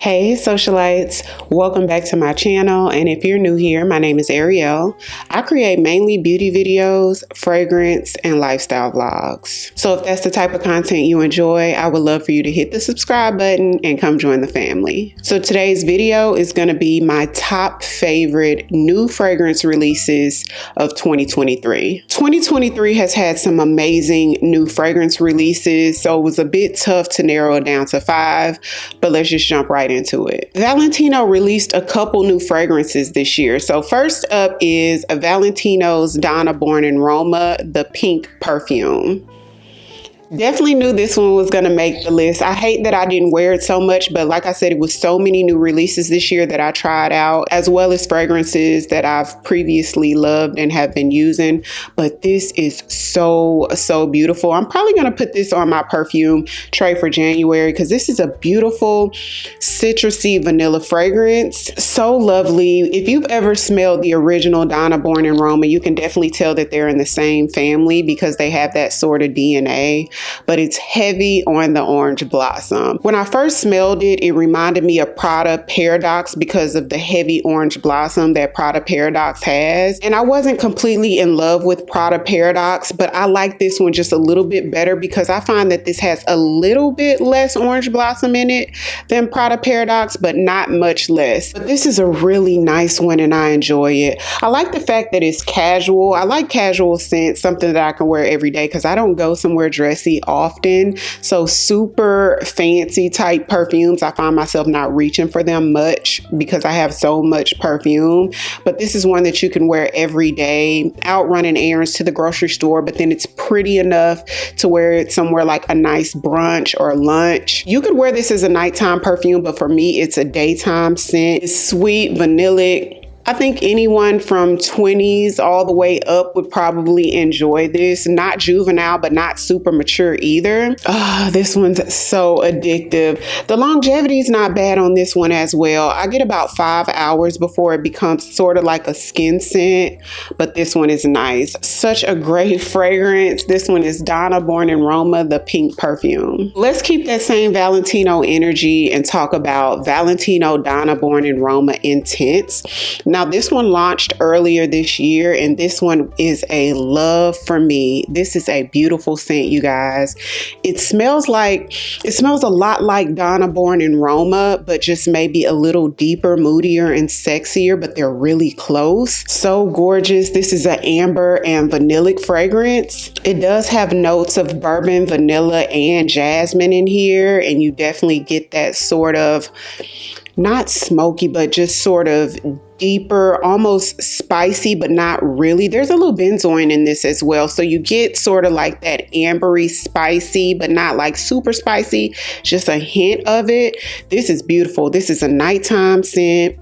Hey socialites, welcome back to my channel, and if you're new here, my name is Ariell. I create mainly beauty videos, fragrance, and lifestyle vlogs. So if that's the type of content you enjoy, I would love for you to hit the subscribe button and come join the family. So today's video is going to be my top favorite new fragrance releases of 2023. 2023 has had some amazing new fragrance releases, so it was a bit tough to narrow it down to 5, but let's just jump right into it. Valentino released a couple new fragrances this year. So first up is Valentino's Donna Born in Roma, the Pink Perfume. Definitely knew this one was going to make the list. I hate that I didn't wear it so much, but like I said, it was so many new releases this year that I tried out, as well as fragrances that I've previously loved and have been using. But this is so beautiful. I'm probably going to put this on my perfume tray for January because this is a beautiful citrusy vanilla fragrance. So lovely. If you've ever smelled the original Donna Born in Roma, you can definitely tell that they're in the same family because they have that sort of DNA. But it's heavy on the orange blossom. When I first smelled it, it reminded me of Prada Paradox because of the heavy orange blossom that Prada Paradox has. And I wasn't completely in love with Prada Paradox, but I like this one just a little bit better because I find that this has a little bit less orange blossom in it than Prada Paradox, but not much less. But this is a really nice one and I enjoy it. I like the fact that it's casual. I like casual scents, something that I can wear every day because I don't go somewhere dressy often. So super fancy type perfumes, I find myself not reaching for them much because I have so much perfume. But this is one that you can wear every day, out running errands to the grocery store, but then it's pretty enough to wear it somewhere like a nice brunch or lunch. You could wear this as a nighttime perfume, but for me, it's a daytime scent. It's sweet, vanillic. I think anyone from 20s all the way up would probably enjoy this. Not juvenile, but not super mature either. This one's so addictive. The longevity is not bad on this one as well. I get about 5 hours before it becomes sort of like a skin scent, but this one is nice. Such a great fragrance. This one is Donna Born in Roma, the Pink Perfume. Let's keep that same Valentino energy and talk about Valentino Donna Born in Roma Intense. Now, this one launched earlier this year, and this one is a love for me. This is a beautiful scent, you guys. It smells a lot like Donna Born in Roma, but just maybe a little deeper, moodier, and sexier, but they're really close. So gorgeous. This is an amber and vanillic fragrance. It does have notes of bourbon, vanilla, and jasmine in here, and you definitely get that sort of, not smoky, but just sort of deeper, almost spicy, but not really. There's a little benzoin in this as well. So you get sort of like that ambery spicy, but not like super spicy, just a hint of it. This is beautiful. This is a nighttime scent.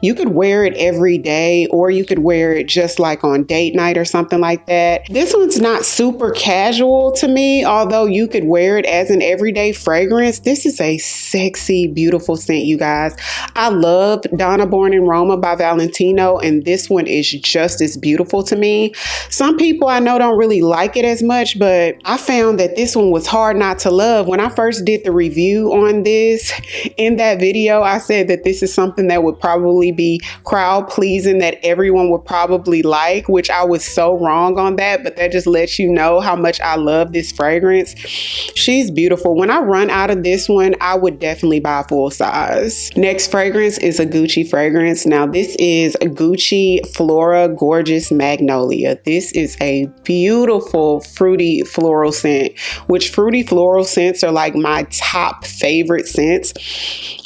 You could wear it every day, or you could wear it just like on date night or something like that. This one's not super casual to me, although you could wear it as an everyday fragrance. This is a sexy, beautiful scent, you guys. I love Donna Born in Roma by Valentino, and this one is just as beautiful to me. Some people I know don't really like it as much, but I found that this one was hard not to love. When I first did the review on this, in that video, I said that this is something that would probably be crowd pleasing, that everyone would probably like, which I was so wrong on that, but that just lets you know how much I love this fragrance. She's beautiful. When I run out of this one, I would definitely buy full size. Next fragrance is a Gucci fragrance. Now this is Gucci Flora Gorgeous Magnolia. This is a beautiful fruity floral scent, which fruity floral scents are like my top favorite scents.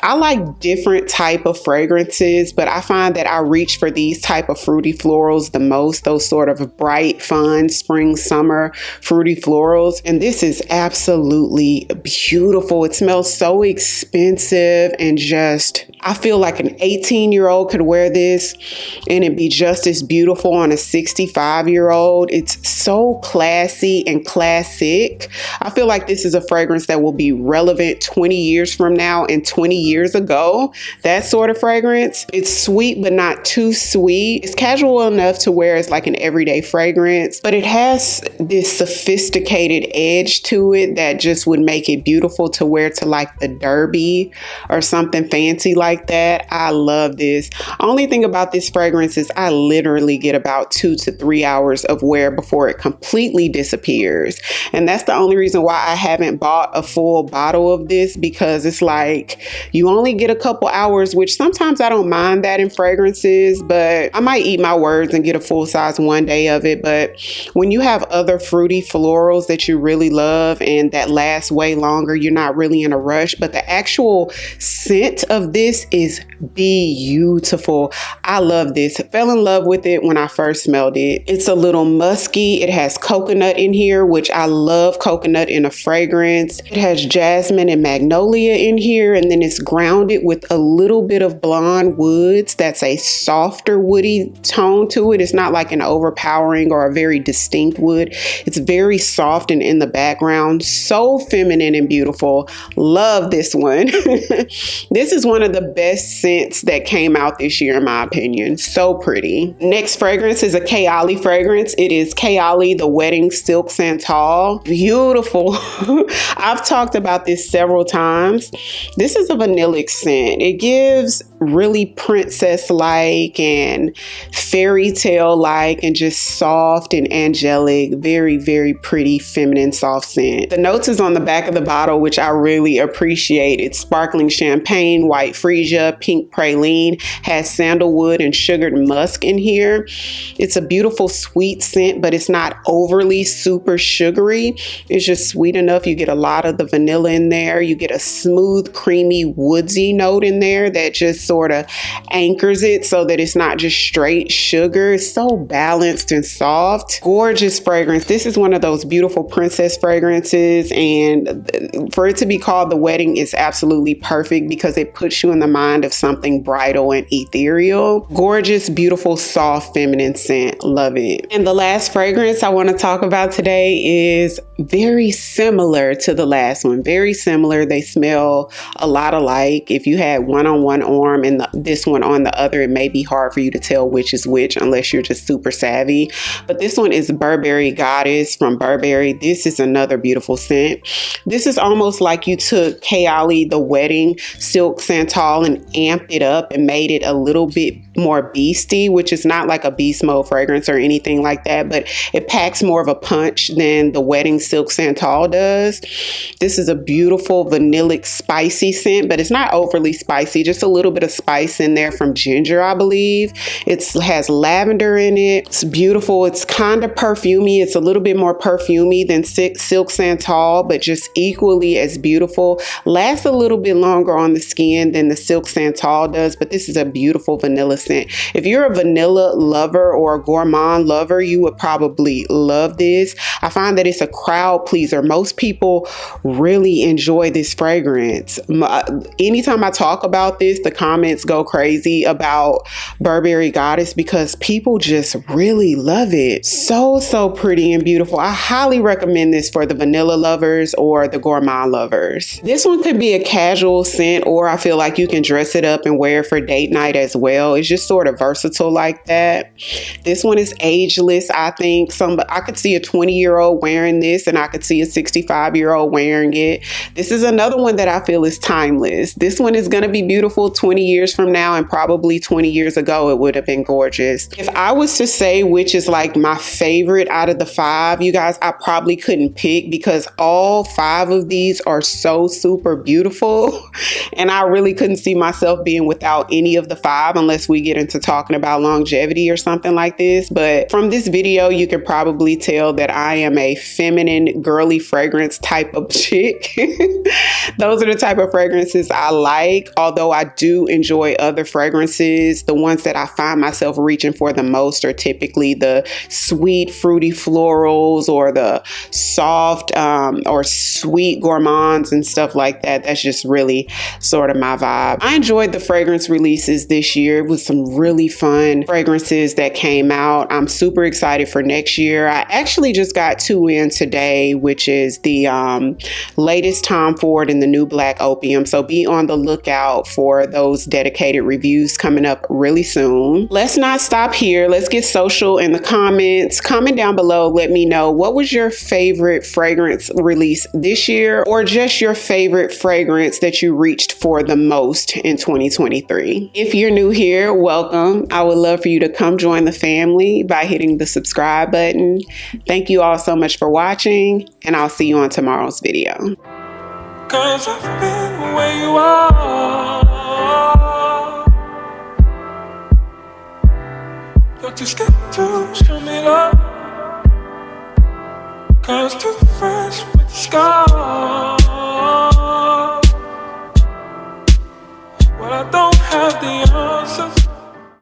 I like different type of fragrances, but I find that I reach for these type of fruity florals the most, those sort of bright, fun, spring, summer fruity florals. And this is absolutely beautiful. It smells so expensive and just, I feel like an 18-year-old could wear this and it'd be just as beautiful on a 65-year-old. It's so classy and classic. I feel like this is a fragrance that will be relevant 20 years from now, and 20 years years ago. That sort of fragrance. It's sweet, but not too sweet. It's casual enough to where it's like an everyday fragrance, but it has this sophisticated edge to it that just would make it beautiful to wear to like the derby or something fancy like that. I love this. Only thing about this fragrance is I literally get about 2 to 3 hours of wear before it completely disappears. And that's the only reason why I haven't bought a full bottle of this, because it's like you only get a couple hours, which sometimes I don't mind that in fragrances, but I might eat my words and get a full size one day of it. But when you have other fruity florals that you really love and that last way longer, you're not really in a rush. But the actual scent of this is beautiful. I love this. Fell in love with it when I first smelled it. It's a little musky. It has coconut in here, which I love coconut in a fragrance. It has jasmine and magnolia in here, and then it's grounded with a little bit of blonde woods. That's a softer woody tone to it. It's not like an overpowering or a very distinct wood. It's very soft and in the background. So feminine and beautiful. Love this one. This is one of the best scents that came out this year, in my opinion. So pretty. Next fragrance is a Kayali fragrance. It is Kayali The Wedding Silk Santal. Beautiful. I've talked about this several times. This is a vanillic scent. It gives really princess-like and fairy tale-like and just soft and angelic, very, very pretty, feminine, soft scent. The notes is on the back of the bottle, which I really appreciate. It's sparkling champagne, white freesia, pink praline, has sandalwood and sugared musk in here. It's a beautiful sweet scent, but it's not overly super sugary. It's just sweet enough. You get a lot of the vanilla in there. You get a smooth, creamy, woodsy note in there that just sort of anchors it so that it's not just straight sugar. It's so balanced and soft. Gorgeous fragrance. This is one of those beautiful princess fragrances, and for it to be called The Wedding is absolutely perfect because it puts you in the mind of something bridal and ethereal. Gorgeous, beautiful, soft, feminine scent. Love it. And the last fragrance I want to talk about today is very similar to the last one. Very similar. They smell a lot alike. If you had one on one arm and this one on the other, it may be hard for you to tell which is which unless you're just super savvy. But this one is Burberry Goddess from Burberry. This is another beautiful scent. This is almost like you took Kayali The Wedding Silk Santal and amped it up and made it a little bit more beastie, which is not like a beast mode fragrance or anything like that, but it packs more of a punch than the Wedding Silk Santal does. This is a beautiful vanillic spicy scent, but it's not overly spicy, just a little bit of spice in there from ginger, I believe. It has lavender in it. It's beautiful. It's kind of perfumey. It's a little bit more perfumey than Silk Santal, but just equally as beautiful. Lasts a little bit longer on the skin than the Silk Santal does, but this is a beautiful vanilla scent. If you're a vanilla lover or a gourmand lover, you would probably love this. I find that it's a crowd pleaser. Most people really enjoy this fragrance. Anytime I talk about this, the comments go crazy about Burberry Goddess because people just really love it. So pretty and beautiful. I highly recommend this for the vanilla lovers or the gourmand lovers. This one could be a casual scent, or I feel like you can dress it up and wear it for date night as well. It's just sort of versatile like that. This one is ageless. I think I could see a 20-year-old wearing this, and I could see a 65-year-old wearing it. This is another one that I feel is timeless. This one is going to be beautiful 20 years from now, and probably 20 years ago it would have been gorgeous. If I was to say which is like my favorite out of the 5, you guys, I probably couldn't pick because all 5 of these are so super beautiful, and I really couldn't see myself being without any of the 5 unless we get into talking about longevity or something like this. But from this video, you could probably tell that I am a feminine, girly fragrance type of chick. Those are the type of fragrances I like, although I do enjoy other fragrances. The ones that I find myself reaching for the most are typically the sweet, fruity florals or the soft or sweet gourmands and stuff like that. That's just really sort of my vibe. I enjoyed the fragrance releases this year. It was some some really fun fragrances that came out. I'm super excited for next year. I actually just got 2 in today, which is the latest Tom Ford and the new Black Opium. So be on the lookout for those dedicated reviews coming up really soon. Let's not stop here. Let's get social in the comments. Comment down below. Let me know, what was your favorite fragrance release this year, or just your favorite fragrance that you reached for the most in 2023. If you're new here, welcome. I would love for you to come join the family by hitting the subscribe button. Thank you all so much for watching, and I'll see you on tomorrow's video. 'Cause I've been where you are. You're too scared to show me love. 'Cause too fresh with the scars. Well, I don't have the answers.